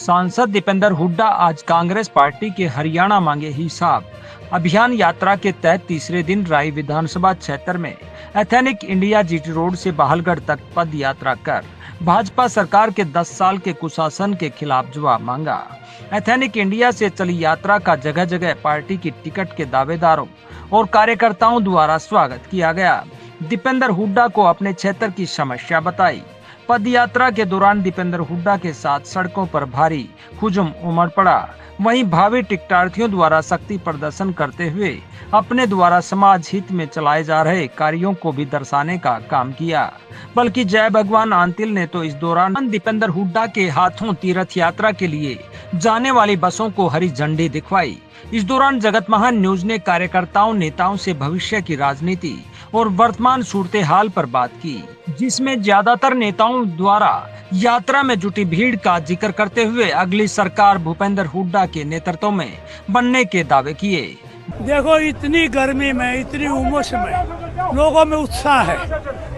सांसद दीपेंद्र हुड्डा आज कांग्रेस पार्टी के हरियाणा मांगे हिसाब अभियान यात्रा के तहत तीसरे दिन राई विधानसभा क्षेत्र में एथेनिक इंडिया जीटी रोड से बहालगढ़ तक पद यात्रा कर भाजपा सरकार के 10 साल के कुशासन के खिलाफ जवाब मांगा। एथेनिक इंडिया से चली यात्रा का जगह जगह पार्टी की टिकट के दावेदारों और कार्यकर्ताओं द्वारा स्वागत किया गया। दीपेंद्र हुड्डा को अपने क्षेत्र की समस्या बताई। पद यात्रा के दौरान दीपेंद्र हुड्डा के साथ सड़कों पर भारी हुजूम उमड़ पड़ा। वहीं भावी टिकटार्थियों द्वारा शक्ति प्रदर्शन करते हुए अपने द्वारा समाज हित में चलाए जा रहे कार्यों को भी दर्शाने का काम किया। बल्कि जय भगवान आंतिल ने तो इस दौरान दीपेंद्र हुड्डा के हाथों तीर्थ यात्रा के लिए जाने वाली बसों को हरी झंडी दिखवाई। इस दौरान जगत महान न्यूज ने कार्यकर्ताओं नेताओं से भविष्य की राजनीति और वर्तमान सूरत हाल पर बात की, जिसमें ज्यादातर नेताओं द्वारा यात्रा में जुटी भीड़ का जिक्र करते हुए अगली सरकार भूपेंद्र हुड्डा के नेतृत्व में बनने के दावे किए। देखो, इतनी गर्मी में, इतनी उमस में लोगों में उत्साह है।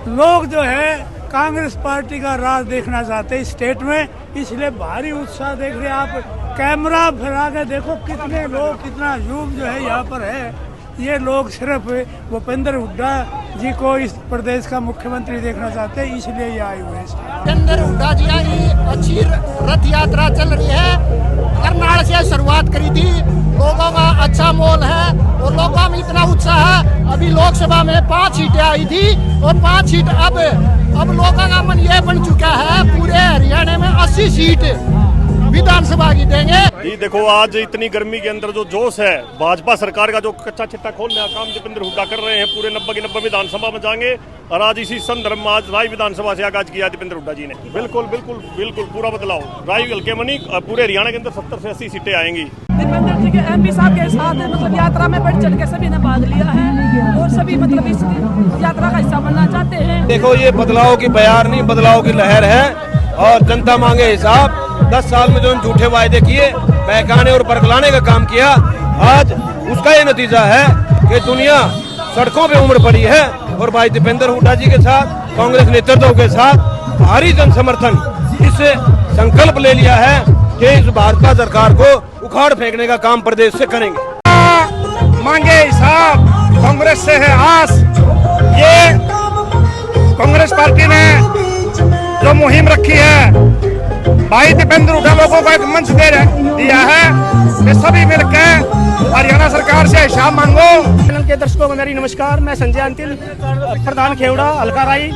लोग जो है कांग्रेस पार्टी का राज देखना चाहते हैं स्टेट में, इसलिए भारी उत्साह देख रहे हैं आप। कैमरा फिरा के देखो कितने लोग, कितना यूथ जो है यहाँ पर है। ये लोग सिर्फ भूपेंद्र हुड्डा जी को इस प्रदेश का मुख्यमंत्री देखना चाहते हैं, इसलिए ये आए हुए हैं। भूपेंद्र हुड्डा जी की अच्छी रथ यात्रा चल रही है। करनाल से शुरुआत करी थी, लोगों का अच्छा मोल है और लोगों में इतना उत्साह है। अभी लोकसभा में 5 सीटें आई थी और 5 सीट अब लोगों का मन यह बन चुका है पूरे हरियाणा में 80 सीट विधानसभा की देंगे। जी देखो, आज इतनी गर्मी के अंदर जो जोश है, भाजपा सरकार का जो कच्चा चिट्टा खोलने का काम दीपेंद्र हुड्डा कर रहे हैं, पूरे 90 की 90 विधानसभा में जाएंगे। और आज इसी संदर्भ में आज राय विधानसभा से आगाज किया दीपेंद्र हुड्डा जी ने। बिल्कुल बिल्कुल बिल्कुल पूरा बदलाव राय हल्के में नहीं, पूरे हरियाणा के अंदर 70 से 80 सीटें आएंगी। दीपेंद्र जी के एमपी साहब के साथ मतलब यात्रा में बढ़ चढ़ के सभी ने भाग लिया है और सभी मतलब इस यात्रा का हिस्सा बनना चाहते हैं। देखो, ये बदलाव की बयार नहीं, बदलाव की लहर है और जनता मांगे हिसाब। 10 साल में जो झूठे वायदे किए, बहकाने और बरगलाने का काम किया, आज उसका ये नतीजा है कि दुनिया सड़कों पे उमड़ पड़ी है। और भाई दीपेंद्र हुड्डा जी के साथ कांग्रेस नेतृत्व के साथ भारी जन समर्थन इससे संकल्प ले लिया है कि इस भाजपा सरकार को उखाड़ फेंकने का काम प्रदेश से करेंगे। मांगे हिसाब, कांग्रेस से है आस। ये कांग्रेस पार्टी ने जो मुहिम रखी है, भाई दीपेंद्र हुड्डा लोगों को एक मंच दिया है कि सभी मिलकर हरियाणा सरकार से हिसाब मांगो। चैनल के दर्शकों को मेरी नमस्कार। मैं संजय अंतिल, प्रधान खेवड़ा हल्का राई।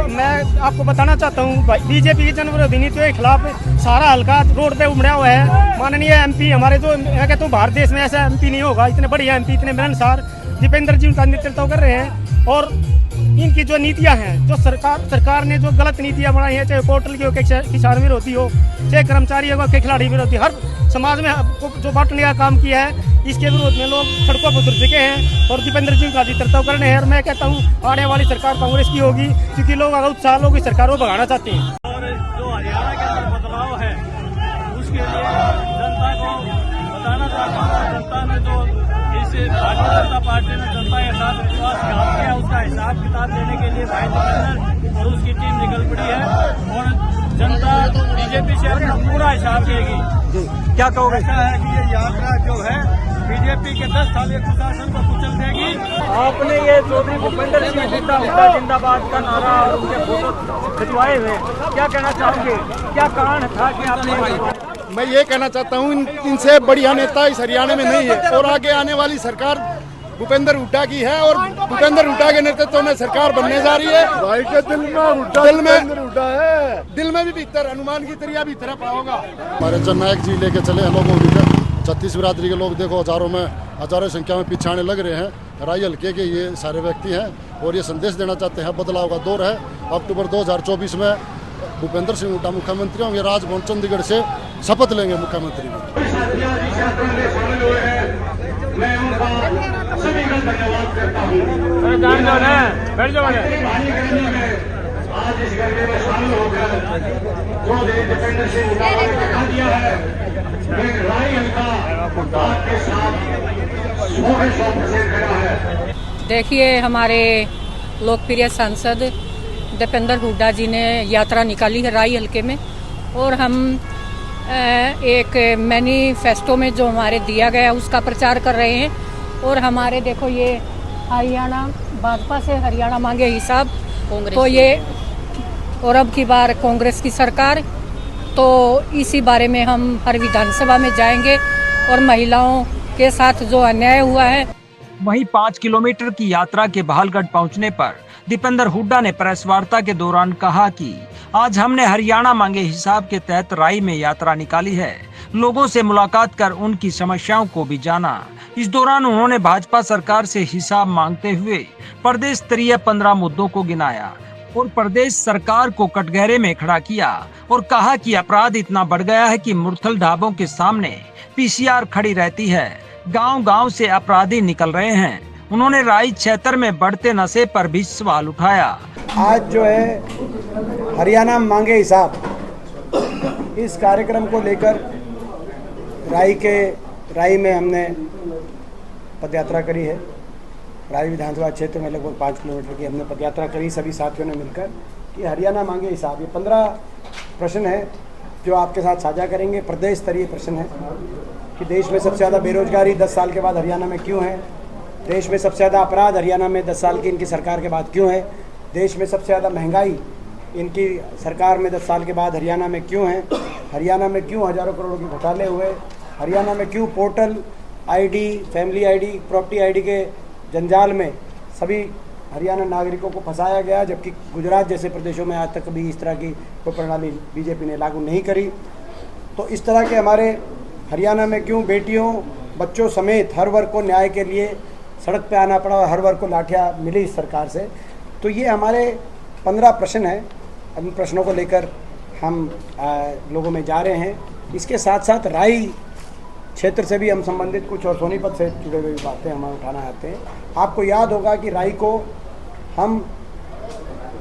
मैं आपको बताना चाहता हूँ, बीजेपी की जनविरोधी नीतियों के खिलाफ सारा हल्का रोड पे उमड़ा हुआ है। माननीय एमपी हमारे, जो मैं कहता हूँ भारत देश में ऐसा एमपी नहीं होगा, इतने बढ़िया एमपी, इतने मिलनसार दीपेंद्र जी उनका नेतृत्व कर रहे हैं। और इनकी जो नीतियां हैं, जो सरकार ने जो गलत नीतियां बनाई हैं, चाहे पोर्टल की हो, किसान विरोधी हो, चाहे कर्मचारियों के खिलाड़ी विरोधी, हर समाज में जो बांटने का काम किया है, इसके विरोध में लोग सड़कों पर उतर चुके हैं और दीपेंद्र जी का नेतृत्व करने हैं। और मैं कहता हूँ आने वाली सरकार कांग्रेस की होगी, क्योंकि लोग अगर उत्साह लोग इस सरकार को भगाना चाहते हैं। और जो हरियाणा के अंदर बदलाव है, उसके लिए जनता को बताना चाहता हूँ। जनता ने जो इस भारतीय जनता पार्टी ने जनता के साथ विश्वासघात किया, उसका हिसाब किताब देने के लिए भाई दीपेंद्र और उसकी टीम निकल पड़ी है और जनता बीजेपी से अपना पूरा हिसाब देगी। क्या कहोगे? ऐसा है कि ये यात्रा जो है बीजेपी के 10 साल के कुशासन को कुचल देगी। आपने ये चौधरी भूपेंद्र सिंह हुड्डा जिंदाबाद का नारा और उनके फोटो खिंचवाए हुए, क्या कहना चाहोगे? क्या कारण था कि आपने? मैं ये कहना चाहता हूँ, इनसे बढ़िया नेता इस हरियाणा में नहीं है और आगे आने वाली सरकार भूपेंद्र हुड्डा की है और भूपेंद्र हुड्डा के नेतृत्व में सरकार बनने जा रही है। भाई के दिल में भी भीतर हनुमान की तरह भी तरह पाओगा। हमारे जननायक जी लेके चले हैं लोगों को। 36 बिरादरी के लोग देखो हजारों संख्या में पीछे आने लग रहे हैं। राई हल्के के ये सारे व्यक्ति हैं और ये संदेश देना चाहते हैं, बदलाव का दौर है। अक्टूबर 2024 में भूपेंद्र सिंह हुड्डा मुख्यमंत्री होंगे, राजभवन चंडीगढ़ से शपथ लेंगे मुख्यमंत्री में। मैं उनका सभी का धन्यवाद करता हूँ। आज इस गर्मी में शामिल होकर जो दीपेंद्र सिंह हुड्डा ने बता दिया है, मैं राय हल्का आपके साथ 100% खड़ा है। देखिए, हमारे लोकप्रिय सांसद दीपेंद्र हुड्डा जी ने यात्रा निकाली है राई हल्के में और हम एक मैनिफेस्टो में जो हमारे दिया गया उसका प्रचार कर रहे हैं। और हमारे देखो ये हरियाणा भाजपा से हरियाणा मांगे हिसाब, तो ये और अब की बार कांग्रेस की सरकार, तो इसी बारे में हम हर विधानसभा में जाएंगे और महिलाओं के साथ जो अन्याय हुआ है। वहीं 5 किलोमीटर की यात्रा के बहालगढ़ पहुंचने पर दीपेंद्र हुड्डा ने प्रेस वार्ता के दौरान कहा कि आज हमने हरियाणा मांगे हिसाब के तहत राई में यात्रा निकाली है, लोगों से मुलाकात कर उनकी समस्याओं को भी जाना। इस दौरान उन्होंने भाजपा सरकार से हिसाब मांगते हुए प्रदेश स्तरीय 15 मुद्दों को गिनाया और प्रदेश सरकार को कटघरे में खड़ा किया और कहा कि अपराध इतना बढ़ गया है कि मुरथल ढाबों के सामने पीसीआर खड़ी रहती है, गांव-गांव से अपराधी निकल रहे हैं। उन्होंने राई क्षेत्र में बढ़ते नशे पर भी सवाल उठाया। आज जो है हरियाणा मांगे हिसाब, इस कार्यक्रम को लेकर राई में हमने पदयात्रा करी है। राई विधानसभा क्षेत्र में लगभग 5 किलोमीटर की हमने पदयात्रा करी सभी साथियों ने मिलकर कि हरियाणा मांगे हिसाब। ये 15 प्रश्न है जो आपके साथ साझा करेंगे। प्रदेश स्तरीय प्रश्न है कि देश में सबसे ज़्यादा बेरोजगारी 10 साल के बाद हरियाणा में क्यों है, देश में सबसे ज़्यादा अपराध हरियाणा में 10 साल की इनकी सरकार के बाद क्यों है, देश में सबसे ज़्यादा महंगाई इनकी सरकार में 10 साल के बाद हरियाणा में क्यों है, हरियाणा में क्यों हज़ारों करोड़ों के घोटाले हुए, हरियाणा में क्यों portal ID, family ID, property ID के जंजाल में सभी हरियाणा नागरिकों को फंसाया गया, जबकि गुजरात जैसे प्रदेशों में आज तक कभी इस तरह की कोई प्रणाली बीजेपी ने लागू नहीं करी। तो इस तरह के हमारे हरियाणा में क्यों बेटियों बच्चों समेत हर वर्ग को न्याय के लिए सड़क पे आना पड़ा और हर वर्ग को लाठियाँ मिली इस सरकार से। तो ये हमारे 15 प्रश्न हैं। इन प्रश्नों को लेकर हम लोगों में जा रहे हैं। इसके साथ साथ राई क्षेत्र से भी हम संबंधित कुछ और सोनीपत से जुड़े हुए बातें हम उठाना चाहते हैं। आपको याद होगा कि राई को हम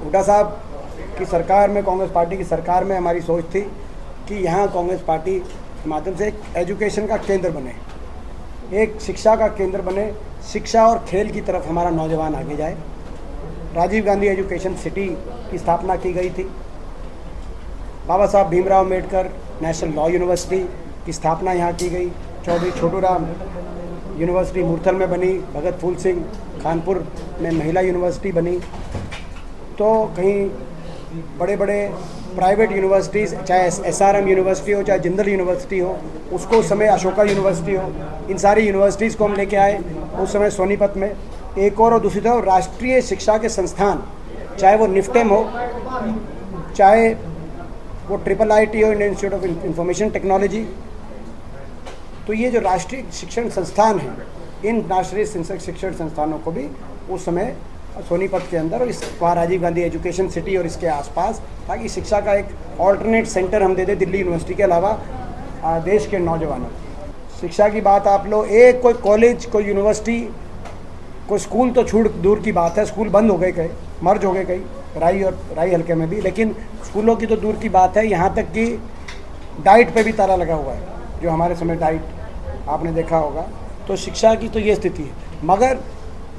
हुड्डा साहब की सरकार में, कांग्रेस पार्टी की सरकार में हमारी सोच थी कि यहाँ कांग्रेस पार्टी के माध्यम से एक एजुकेशन का केंद्र बने, एक शिक्षा का केंद्र बने, शिक्षा और खेल की तरफ हमारा नौजवान आगे जाए। राजीव गांधी एजुकेशन सिटी की स्थापना की गई थी। बाबा Saheb Bhimrao Ambedkar national law university की स्थापना यहाँ की गई। चौधरी छोटूराम यूनिवर्सिटी मुरथल में बनी, भगत फूल सिंह कानपुर में महिला यूनिवर्सिटी बनी। तो कहीं बड़े बड़े प्राइवेट यूनिवर्सिटीज़, चाहे SRM यूनिवर्सिटी हो, चाहे जिंदल यूनिवर्सिटी हो, उसको उस समय अशोका यूनिवर्सिटी हो, इन सारी यूनिवर्सिटीज़ को हम लेके आए उस समय सोनीपत में। एक और दूसरी तरफ राष्ट्रीय शिक्षा के संस्थान, चाहे वो निफ्टेम हो, चाहे वो IIIT हो, Indian institute of information technology. तो ये जो राष्ट्रीय शिक्षण संस्थान हैं, इन राष्ट्रीय शिक्षण संस्थानों को भी उस समय सोनीपत के अंदर और इस वहाँ राजीव गांधी एजुकेशन सिटी और इसके आसपास, ताकि शिक्षा का एक ऑल्टरनेट सेंटर हम दे दें दिल्ली यूनिवर्सिटी के अलावा देश के नौजवानों। शिक्षा की बात आप लोग, एक कोई कॉलेज, कोई यूनिवर्सिटी, कोई स्कूल तो छूट दूर की बात है, स्कूल बंद हो गए कई, मर्ज हो गए कई, राई हल्के में भी, लेकिन स्कूलों की तो दूर की बात है। यहाँ तक कि डाइट पे भी ताला लगा हुआ है, जो हमारे समय डाइट आपने देखा होगा। तो शिक्षा की तो ये स्थिति है। मगर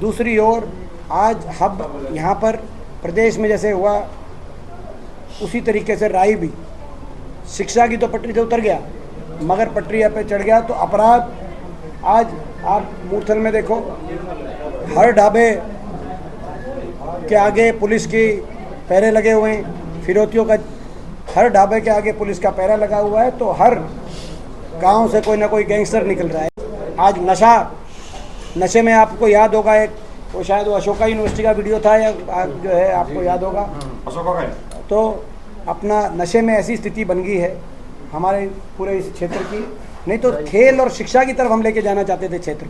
दूसरी ओर आज हब यहाँ पर प्रदेश में जैसे हुआ, उसी तरीके से राई भी शिक्षा की तो पटरी से उतर गया, मगर पटरी पे चढ़ गया। तो अपराध आज आप मुरथल में देखो, हर ढाबे के आगे पुलिस की पहरे लगे हुए हैं, फिरौतियों का हर ढाबे के आगे पुलिस का पहरा लगा हुआ है। तो हर गांव से कोई ना कोई गैंगस्टर निकल रहा है। आज नशे में आपको याद होगा, एक वो शायद वो अशोका यूनिवर्सिटी का वीडियो था, या जो है आपको याद होगा अशोका का। तो अपना नशे में ऐसी स्थिति बन गई है हमारे पूरे इस क्षेत्र की। नहीं तो खेल और शिक्षा की तरफ हम लेके जाना चाहते थे क्षेत्र,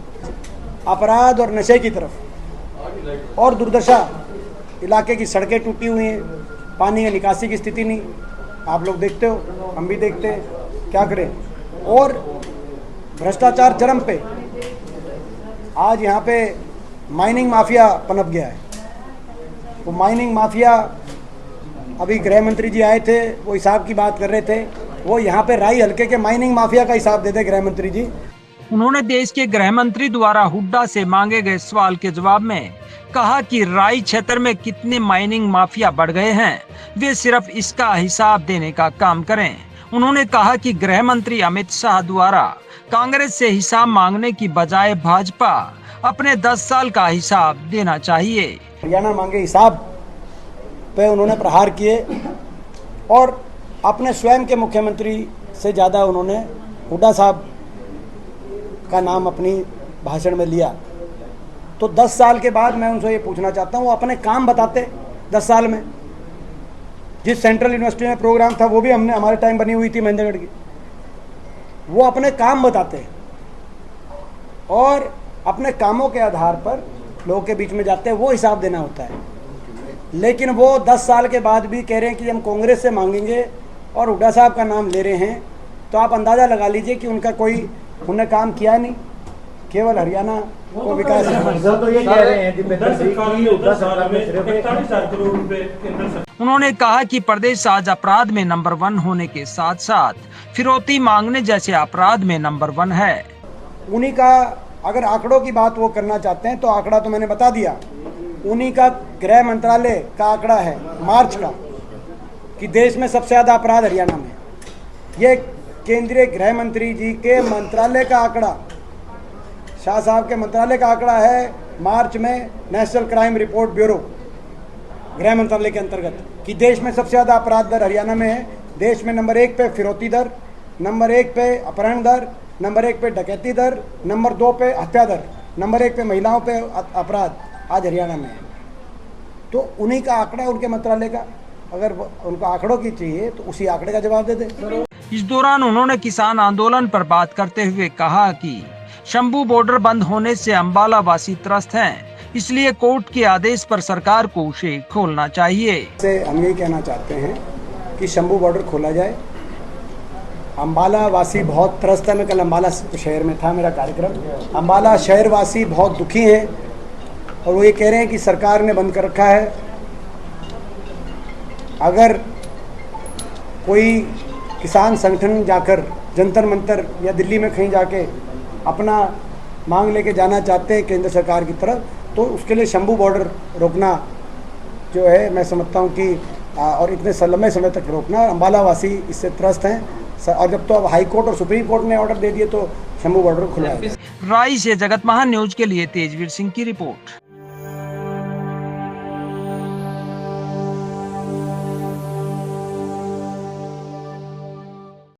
अपराध और नशे की तरफ। और दुर्दशा, इलाके की सड़कें टूटी हुई हैं, पानी की निकासी की स्थिति नहीं, आप लोग देखते हो, हम भी देखते हैं, क्या करें। और भ्रष्टाचार चरम पे, आज यहाँ पे माइनिंग माफिया पनप गया है। वो माइनिंग माफिया, अभी गृह मंत्री जी आए थे, वो हिसाब की बात कर रहे थे, वो यहाँ पे राई हल्के के माइनिंग माफिया का हिसाब देते गृह मंत्री जी। उन्होंने देश के गृह मंत्री द्वारा हुड्डा से मांगे गए सवाल के जवाब में कहा कि राई क्षेत्र में कितने माइनिंग माफिया बढ़ गए हैं, वे सिर्फ इसका हिसाब देने का काम करें। उन्होंने कहा कि गृह मंत्री अमित शाह द्वारा कांग्रेस से हिसाब मांगने की बजाय भाजपा अपने 10 साल का हिसाब देना चाहिए। हरियाणा मांगे हिसाब पे उन्होंने प्रहार किए और अपने स्वयं के मुख्यमंत्री से ज़्यादा उन्होंने हुड्डा साहब का नाम अपनी भाषण में लिया। तो 10 साल के बाद मैं उनसे ये पूछना चाहता हूँ, वो अपने काम बताते 10 साल में। जिस सेंट्रल यूनिवर्सिटी में प्रोग्राम था वो भी हमने हमारे टाइम बनी हुई थी महेंद्रगढ़ की, वो अपने काम बताते और अपने कामों के आधार पर लोगों के बीच में जाते हैं, वो हिसाब देना होता है। लेकिन वो 10 साल के बाद भी कह रहे हैं कि हम कांग्रेस से मांगेंगे और हुड्डा साहब का नाम ले रहे हैं, तो आप अंदाज़ा लगा लीजिए कि उनका कोई उन्होंने काम किया नहीं, केवल हरियाणा को विकास। तो ये कह रहे हैं उन्होंने कहा कि प्रदेश आज अपराध में नंबर 1 होने के साथ साथ फिरौती मांगने जैसे अपराध में नंबर 1 है। उन्हीं का अगर आंकड़ों की बात वो करना चाहते हैं तो आंकड़ा तो मैंने बता दिया। उन्हीं का गृह मंत्रालय का आंकड़ा है मार्च का कि देश में सबसे ज़्यादा अपराध हरियाणा में। ये केंद्रीय गृह मंत्री जी के मंत्रालय का आंकड़ा, शाह साहब के मंत्रालय का आंकड़ा है मार्च में नेशनल क्राइम रिपोर्ट ब्यूरो गृह मंत्रालय के अंतर्गत कि देश में सबसे ज़्यादा अपराध दर हरियाणा में है। देश में नंबर 1 पे फिरौती दर, नंबर 1 पे अपहरण दर, नंबर 1 पे डकैती दर, नंबर 2 पे हत्या दर, नंबर 1 पे महिलाओं पे अपराध आज हरियाणा में है। तो उन्हीं का आंकड़ा, उनके मंत्रालय का, अगर उनको आंकड़ों की चाहिए तो उसी आंकड़े का जवाब दे दें। इस दौरान उन्होंने किसान आंदोलन पर बात करते हुए कहा कि शंभू बॉर्डर बंद होने से अंबाला वासी त्रस्त हैं, इसलिए कोर्ट के आदेश पर सरकार को उसे खोलना चाहिए। हम यही कहना चाहते हैं कि शंभू बॉर्डर खोला जाए। अंबाला वासी बहुत त्रस्त है। मैं कल अंबाला शहर में था, मेरा कार्यक्रम। अंबाला शहर वासी बहुत दुखी हैं और वो ये कह रहे हैं कि सरकार ने बंद कर रखा है। अगर कोई किसान संगठन जाकर जंतर मंतर या दिल्ली में कहीं जाके अपना मांग लेके जाना चाहते हैं केंद्र सरकार की तरफ, तो उसके लिए शंभू बॉर्डर रोकना जो है मैं समझता हूँ कि और इतने लंबे समय तक रोकना, अंबाला वासी इससे त्रस्त हैं। और जब तो अब हाई कोर्ट और सुप्रीम कोर्ट ने ऑर्डर दे दिए तो शंभू बॉर्डर खुला है। राई से जगत महान न्यूज के लिए तेजवीर सिंह की रिपोर्ट।